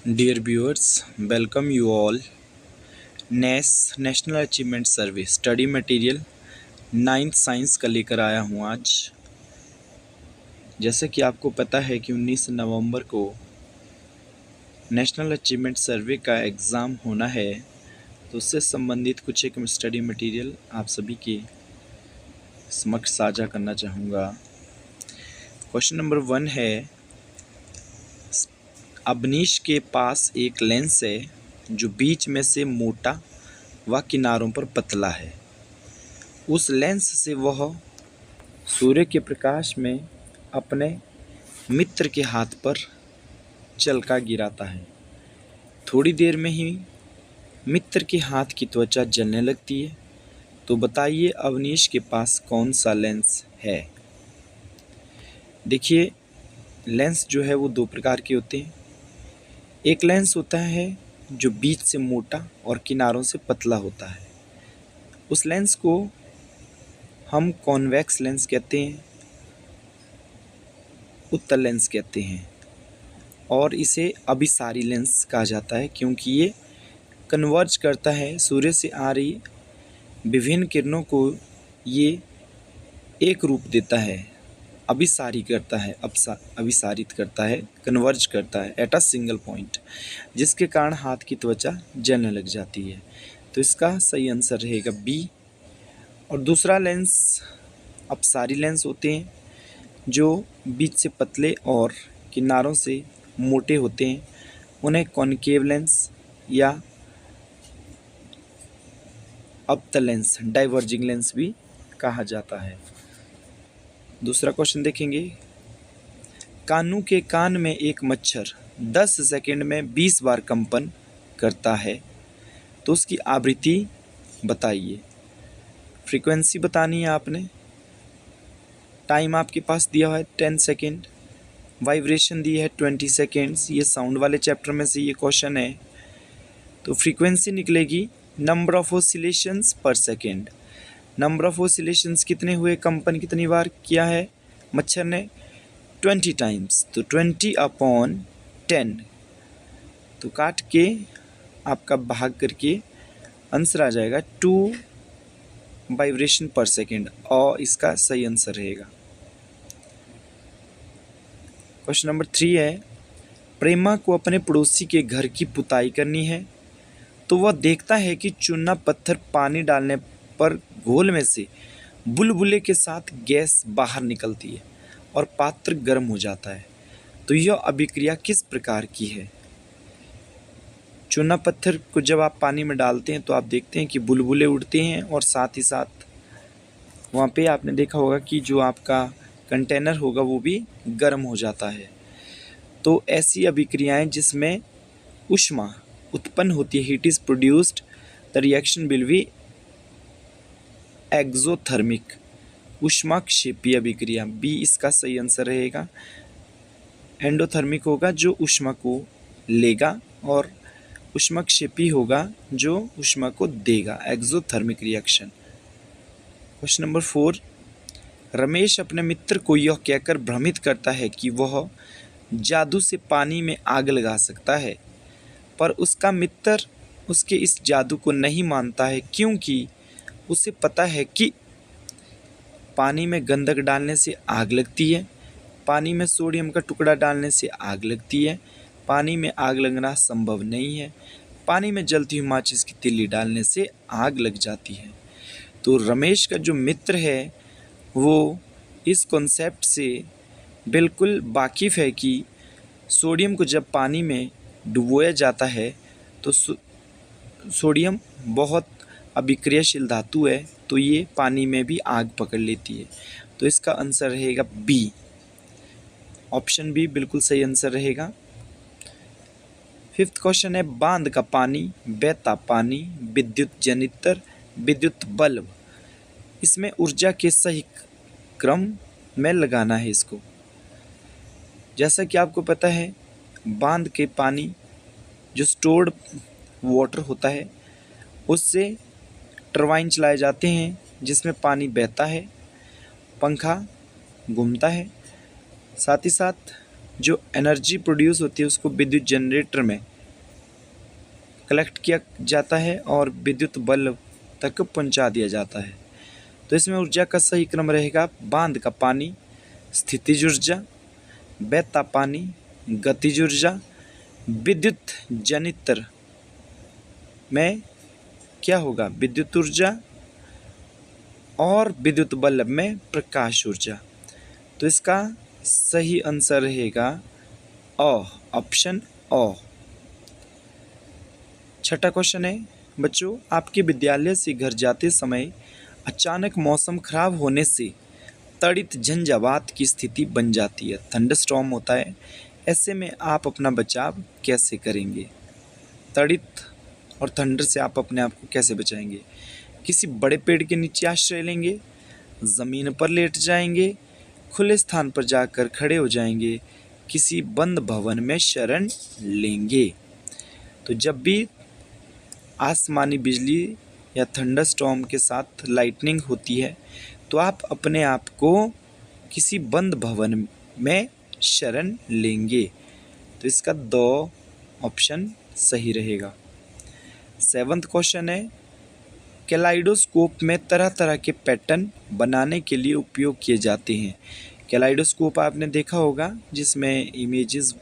Dear viewers, welcome you all. National achievement survey study material 9th science का लेकर आया हूँ आज। जैसे कि आपको पता है कि 19 नवंबर को नेशनल अचीवमेंट सर्वे का एग्ज़ाम होना है, तो उससे संबंधित कुछ एक स्टडी मटेरियल आप सभी के समक्ष साझा करना चाहूँगा। क्वेश्चन नंबर 1 है, अवनीश के पास एक लेंस है जो बीच में से मोटा व किनारों पर पतला है। उस लेंस से वह सूर्य के प्रकाश में अपने मित्र के हाथ पर झलका गिराता है। थोड़ी देर में ही मित्र के हाथ की त्वचा जलने लगती है। तो बताइए अवनीश के पास कौन सा लेंस है। देखिए, लेंस जो है वो दो प्रकार के होते हैं। एक लेंस होता है जो बीच से मोटा और किनारों से पतला होता है। उस लेंस को हम कॉन्वेक्स लेंस कहते हैं, उत्तल लेंस कहते हैं, और इसे अभिसारी लेंस कहा जाता है क्योंकि ये कन्वर्ज करता है सूर्य से आ रही विभिन्न किरणों को, ये एक रूप देता है, अभिसारी करता है, अभिसारित करता है, कन्वर्ज करता है एट अ सिंगल पॉइंट, जिसके कारण हाथ की त्वचा जलने लग जाती है। तो इसका सही आंसर रहेगा बी। और दूसरा लेंस अपसारी लेंस होते हैं जो बीच से पतले और किनारों से मोटे होते हैं। उन्हें कॉनकेव लेंस या अवतल लेंस, डाइवर्जिंग लेंस भी कहा जाता है। दूसरा क्वेश्चन देखेंगे, कान्हू के कान में एक मच्छर 10 सेकंड में 20 बार कंपन करता है, तो उसकी आवृत्ति बताइए। फ्रीक्वेंसी बतानी है आपने। टाइम आपके पास दिया हुआ है 10 सेकंड, वाइब्रेशन दी है 20 सेकेंड्स। ये साउंड वाले चैप्टर में से ये क्वेश्चन है। तो फ्रीक्वेंसी निकलेगी नंबर ऑफ ऑसिलेशंस पर सेकेंड। नंबर ऑफ ऑसिलेशंस कितने हुए, कंपन कितनी बार किया है मच्छर ने, 20 टाइम्स। तो 20/10, तो काट के आपका भाग करके आंसर आ जाएगा 2 वाइब्रेशन पर सेकेंड, और इसका सही आंसर रहेगा। क्वेश्चन नंबर 3 है, प्रेमा को अपने पड़ोसी के घर की पुताई करनी है, तो वह देखता है कि चूना पत्थर पानी डालने पर घोल में से बुलबुले के साथ गैस बाहर निकलती है और पात्र गर्म हो जाता है। तो यह अभिक्रिया किस प्रकार की है। चूना पत्थर को जब आप पानी में डालते हैं तो आप देखते हैं कि बुलबुले उड़ते हैं, और साथ ही साथ वहाँ पे आपने देखा होगा कि जो आपका कंटेनर होगा वो भी गर्म हो जाता है। तो ऐसी अभिक्रियाएं जिसमें ऊष्मा उत्पन्न होती है, heat is produced, the reaction will be exothermic, ऊष्माक्षेपीय अभिक्रिया। बी इसका सही आंसर रहेगा। एंडोथर्मिक होगा जो ऊष्मा को लेगा, और ऊष्माक्षेपी होगा जो ऊष्मा को देगा, exothermic reaction. Question number 4, Ramesh अपने मित्र को यह कहकर भ्रमित करता है कि वह जादू से पानी में आग लगा सकता है, पर उसका मित्र उसके इस जादू को नहीं मानता है क्योंकि उसे पता है कि पानी में गंधक डालने से आग लगती है, पानी में सोडियम का टुकड़ा डालने से आग लगती है, पानी में आग लगना संभव नहीं है, पानी में जलती हुई माचिस की तिल्ली डालने से आग लग जाती है। तो रमेश का जो मित्र है वो इस कॉन्सेप्ट से बिल्कुल वाकिफ़ है कि सोडियम को जब पानी में डुबोया जाता है तो सोडियम बहुत अभिक्रियाशील धातु है, तो ये पानी में भी आग पकड़ लेती है। तो इसका आंसर रहेगा बी, ऑप्शन बी बिल्कुल सही आंसर रहेगा। 5th क्वेश्चन है, बांध का पानी, बहता पानी, विद्युत जनरेटर, विद्युत बल्ब, इसमें ऊर्जा के सही क्रम में लगाना है इसको। जैसा कि आपको पता है, बांध के पानी जो स्टोर्ड वाटर होता है उससे टरबाइन चलाए जाते हैं जिसमें पानी बहता है, पंखा घूमता है, साथ ही साथ जो एनर्जी प्रोड्यूस होती है उसको विद्युत जनरेटर में कलेक्ट किया जाता है और विद्युत बल्ब तक पहुंचा दिया जाता है। तो इसमें ऊर्जा का सही क्रम रहेगा बांध का पानी स्थितिज ऊर्जा, बहता पानी गतिज ऊर्जा, विद्युत जनित्र में क्या होगा विद्युत ऊर्जा और विद्युत बल्ब में प्रकाश ऊर्जा। तो इसका सही आंसर रहेगा ऑप्शन अ। छठा क्वेश्चन है बच्चों, आपके विद्यालय से घर जाते समय अचानक मौसम खराब होने से त्वरित झंझावात की स्थिति बन जाती है, थंडरस्टॉर्म होता है। ऐसे में आप अपना बचाव कैसे करेंगे? त्वरित और थंडर से आप अपने आप को कैसे बचाएंगे? किसी बड़े पेड़ के नीचे आश्रय लेंगे, ज़मीन पर लेट जाएंगे, खुले स्थान पर जाकर खड़े हो जाएंगे, किसी बंद भवन में शरण लेंगे। तो जब भी आसमानी बिजली या थंडरस्टॉर्म के साथ लाइटनिंग होती है तो आप अपने आप को किसी बंद भवन में शरण लेंगे। तो इसका 2 ऑप्शन सही रहेगा। 7वां क्वेश्चन है, कैलाइडोस्कोप में तरह तरह के पैटर्न बनाने के लिए उपयोग किए जाते हैं। कैलाइडोस्कोप आपने देखा होगा जिसमें इमेजेस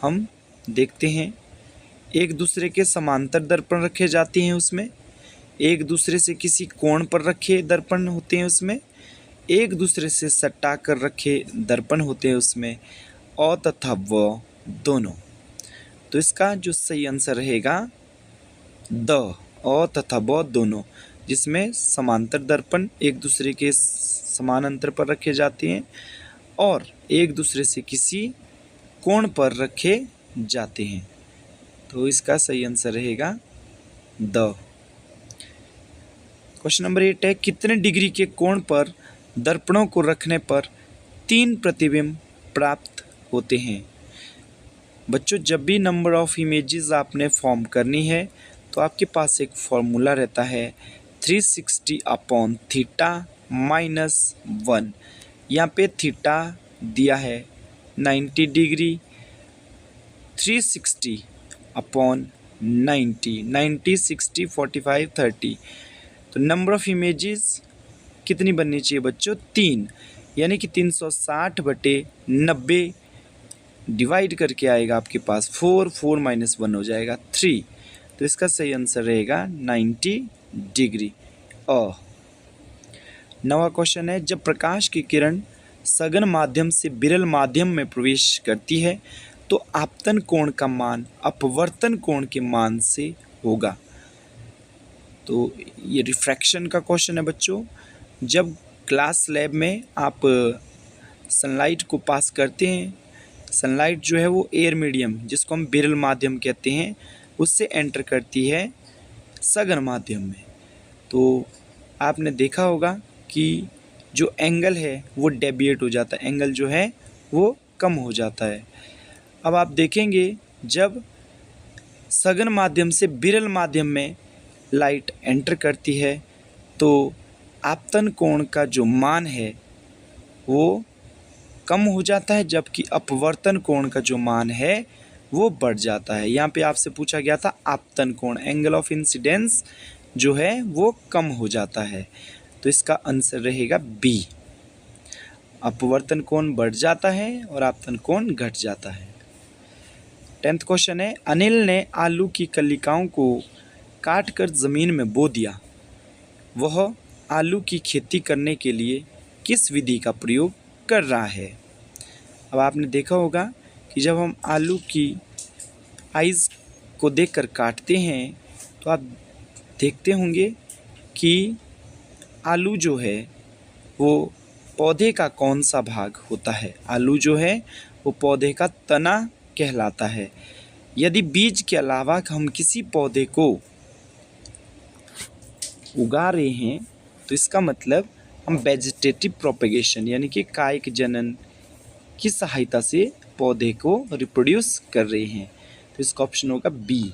हम देखते हैं, एक दूसरे के समांतर दर्पण रखे जाते हैं, उसमें एक दूसरे से किसी कोण पर रखे दर्पण होते हैं, उसमें एक दूसरे से सटा कर रखे दर्पण होते हैं उसमें, और तथा व दोनों। तो इसका जो सही आंसर रहेगा और तथा व दोनों, जिसमें समांतर दर्पण एक दूसरे के समान अंतर पर रखे जाते हैं और एक दूसरे से किसी कोण पर रखे जाते हैं। तो इसका सही आंसर रहेगा क्वेश्चन नंबर 8 है, कितने डिग्री के कोण पर दर्पणों को रखने पर 3 प्रतिबिंब प्राप्त होते हैं? बच्चों, जब भी नंबर ऑफ इमेजेस आपने फॉर्म करनी है तो आपके पास एक फॉर्मूला रहता है 360/θ-1। यहाँ पे थीटा दिया है 90 डिग्री, 360/90, 90 60 45 30। तो नंबर ऑफ इमेजेस कितनी बननी चाहिए बच्चों? 3, यानी कि 360/90 डिवाइड करके आएगा आपके पास 4 4 - 1 हो जाएगा 3। तो इसका सही आंसर रहेगा 90 डिग्री। 9वां क्वेश्चन है, जब प्रकाश की किरण सघन माध्यम से विरल माध्यम में प्रवेश करती है तो आपतन कोण का मान अपवर्तन कोण के मान से होगा। तो ये रिफ्रैक्शन का क्वेश्चन है बच्चों। जब क्लास लैब में आप सनलाइट को पास करते हैं, सनलाइट जो है वो एयर मीडियम जिसको हम विरल माध्यम कहते हैं उससे एंटर करती है सघन माध्यम में, तो आपने देखा होगा कि जो एंगल है वो डेविएट हो जाता है, एंगल जो है वो कम हो जाता है। अब आप देखेंगे जब सघन माध्यम से विरल माध्यम में लाइट एंटर करती है तो आपतन कोण का जो मान है वो कम हो जाता है, जबकि अपवर्तन कोण का जो मान है वो बढ़ जाता है। यहाँ पे आपसे पूछा गया था आपतन कोण, एंगल ऑफ इंसिडेंस जो है वो कम हो जाता है। तो इसका आंसर रहेगा बी, अपवर्तन कोण बढ़ जाता है और आपतन कोण घट जाता है। 10th क्वेश्चन है, अनिल ने आलू की कलिकाओं को काटकर ज़मीन में बो दिया। वह आलू की खेती करने के लिए किस विधि का प्रयोग कर रहा है? अब आपने देखा होगा कि जब हम आलू की आइज़ को देखकर काटते हैं तो आप देखते होंगे कि आलू जो है वो पौधे का कौन सा भाग होता है? आलू जो है वो पौधे का तना कहलाता है। यदि बीज के अलावा हम किसी पौधे को उगा रहे हैं तो इसका मतलब हम वेजिटेटिव प्रोपेगेशन यानी कि कायिक जनन की सहायता से पौधे को रिप्रोड्यूस कर रहे हैं। तो इसका ऑप्शन होगा बी।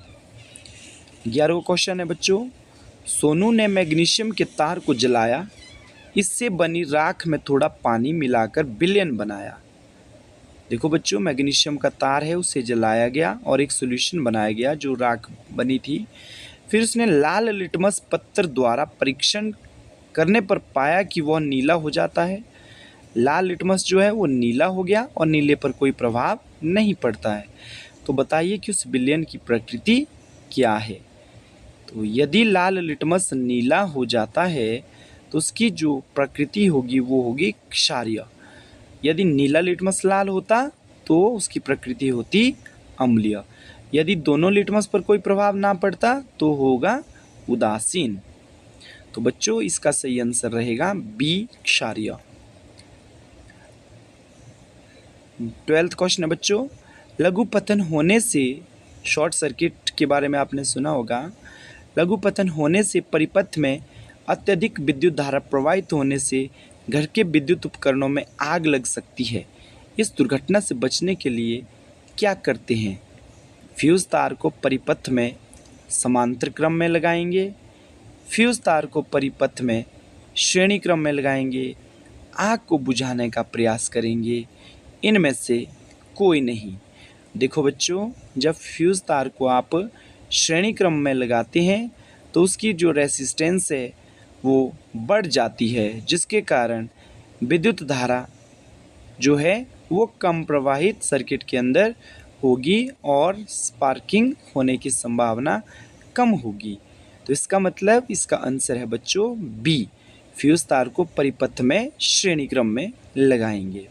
11वां क्वेश्चन है बच्चों, सोनू ने मैग्नीशियम के तार को जलाया, इससे बनी राख में थोड़ा पानी मिलाकर विलयन बनाया। देखो बच्चों, मैग्नीशियम का तार है उसे जलाया गया और एक सॉल्यूशन बनाया गया जो राख बनी थी। फिर उसने लाल लिटमस पत्र द्वारा परीक्षण करने पर पाया कि वह नीला हो जाता है। लाल लिटमस जो है वो नीला हो गया और नीले पर कोई प्रभाव नहीं पड़ता है। तो बताइए कि उस विलयन की प्रकृति क्या है। तो यदि लाल लिटमस नीला हो जाता है तो उसकी जो प्रकृति होगी वो होगी क्षारीय। यदि नीला लिटमस लाल होता तो उसकी प्रकृति होती अम्लीय। यदि दोनों लिटमस पर कोई प्रभाव ना पड़ता तो होगा उदासीन। तो बच्चों इसका सही आंसर रहेगा बी, क्षारीय। 12th क्वेश्चन है बच्चों, लघु पतन होने से, शॉर्ट सर्किट के बारे में आपने सुना होगा। लघु पतन होने से परिपथ में अत्यधिक विद्युत धारा प्रवाहित होने से घर के विद्युत उपकरणों में आग लग सकती है। इस दुर्घटना से बचने के लिए क्या करते हैं? फ्यूज तार को परिपथ में समांतर क्रम में लगाएंगे, फ्यूज तार को परिपथ में श्रेणी क्रम में लगाएंगे, आग को बुझाने का प्रयास करेंगे, इनमें से कोई नहीं। देखो बच्चों, जब फ्यूज तार को आप श्रेणी क्रम में लगाते हैं तो उसकी जो रेसिस्टेंस है वो बढ़ जाती है, जिसके कारण विद्युत धारा जो है वो कम प्रवाहित सर्किट के अंदर होगी और स्पार्किंग होने की संभावना कम होगी। तो इसका मतलब इसका आंसर है बच्चों बी, फ्यूज तार को परिपथ में श्रेणी क्रम में लगाएंगे।